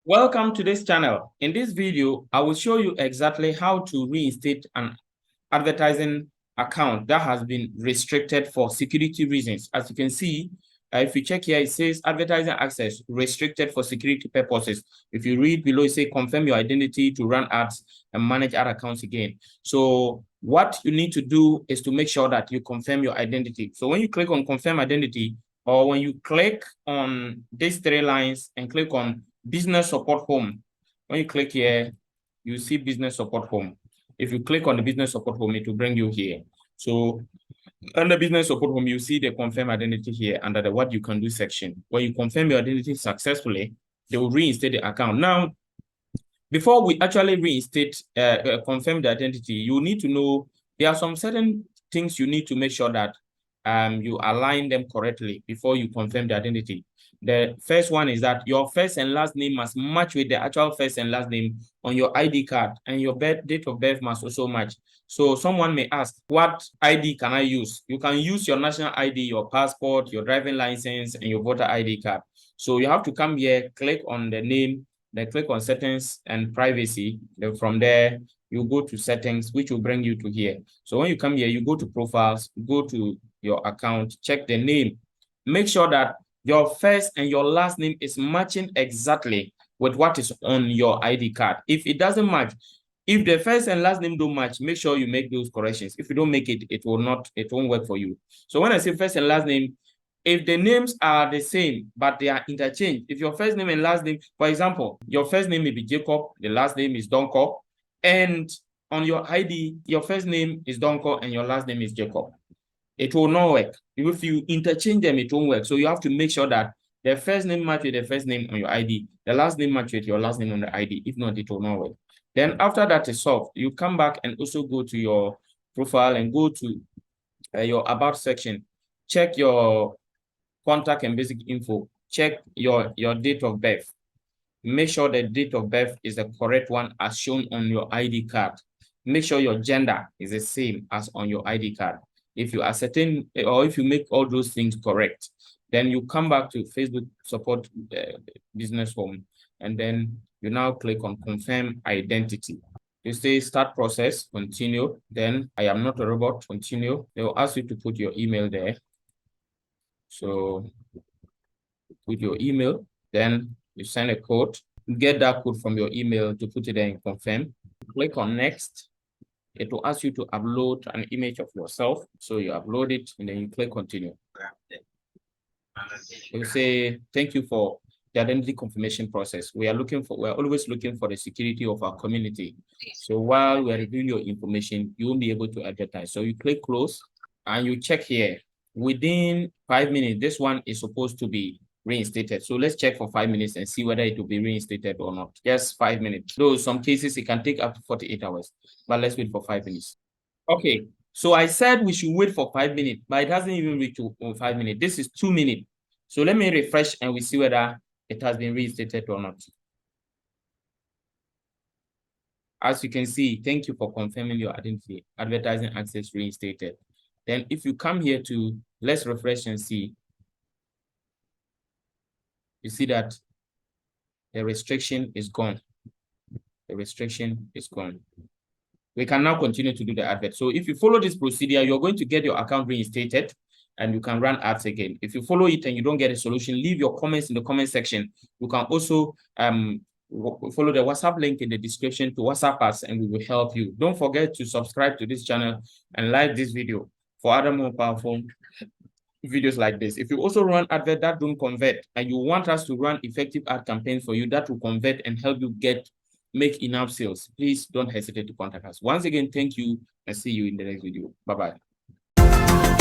Welcome to this channel. In this video, I will show you exactly how to reinstate an advertising account that has been restricted for security reasons. As you can see, if you check here, it says advertising access restricted for security purposes. If you read below, it says confirm your identity to run ads and manage ad accounts again. So what you need to do is to make sure that you confirm your identity. So when you click on confirm identity, or when you click on these three lines and click on business support home, when you click here, you see business support home. If you click on the business support home, it will bring you here. So under business support home, you see the confirm identity here under the what you can do section. When you confirm your identity successfully, they will reinstate the account. Now, before we actually reinstate, confirm the identity, you need to know there are some certain things you need to make sure that you align them correctly before you confirm the identity. The first one is that your first and last name must match with the actual first and last name on your ID card, and your date of birth must also match. So someone may ask, what ID can I use? You can use your national ID, your passport, your driving license, and your voter ID card. So you have to come here, click on the name, then click on settings and privacy. Then from there, you go to settings, which will bring you to here. So when you come here, you go to profiles, go to your account, check the name. Make sure that your first and your last name is matching exactly with what is on your ID card. If it doesn't match, if the first and last name don't match, make sure you make those corrections. If you don't make it, it won't work for you. So when I say first and last name, if the names are the same, but they are interchanged, if your first name and last name, for example, your first name may be Jacob, the last name is Donko, and on your ID, your first name is Donko and your last name is Jacob, it will not work. If you interchange them, it won't work. So you have to make sure that the first name match with the first name on your ID, the last name match with your last name on the ID. If not, it will not work. Then after that is solved, you come back and also go to your profile and go to your about section. Check your contact and basic info. Check your date of birth. Make sure the date of birth is the correct one as shown on your ID card. Make sure your gender is the same as on your ID card. If you ascertain, or if you make all those things correct, then you come back to Facebook support business home, and then you now click on confirm identity. You say start process, continue. Then I am not a robot, continue. They will ask you to put your email there. So put your email, then you send a code. Get that code from your email to put it there and confirm. Click on next. It will ask you to upload an image of yourself. So you upload it and then you click continue. You say, thank you for the identity confirmation process. We're always looking for the security of our community. So while we're reviewing your information, you won't be able to advertise. So you click close and you check here. Within 5 minutes, this one is supposed to be reinstated. So let's check for 5 minutes and see whether it will be reinstated or not. Just 5 minutes. Though some cases it can take up to 48 hours, but let's wait for 5 minutes. Okay, so I said we should wait for 5 minutes, but it hasn't even reached 5 minutes. This is 2 minutes. So let me refresh and we see whether it has been reinstated or not. As you can see, thank you for confirming your identity. Advertising access reinstated. Then if you come here to let's refresh and see, you see that the restriction is gone. The restriction is gone. We can now continue to do the advert. So if you follow this procedure, you're going to get your account reinstated and you can run ads again. If you follow it and you don't get a solution, leave your comments in the comment section. You can also follow the WhatsApp link in the description to WhatsApp us and we will help you. Don't forget to subscribe to this channel and like this video for other more powerful videos like this. If you also run advert that don't convert and you want us to run effective ad campaigns for you that will convert and help you make enough sales, please don't hesitate to contact us. Once again, thank you and see you in the next video. Bye-bye.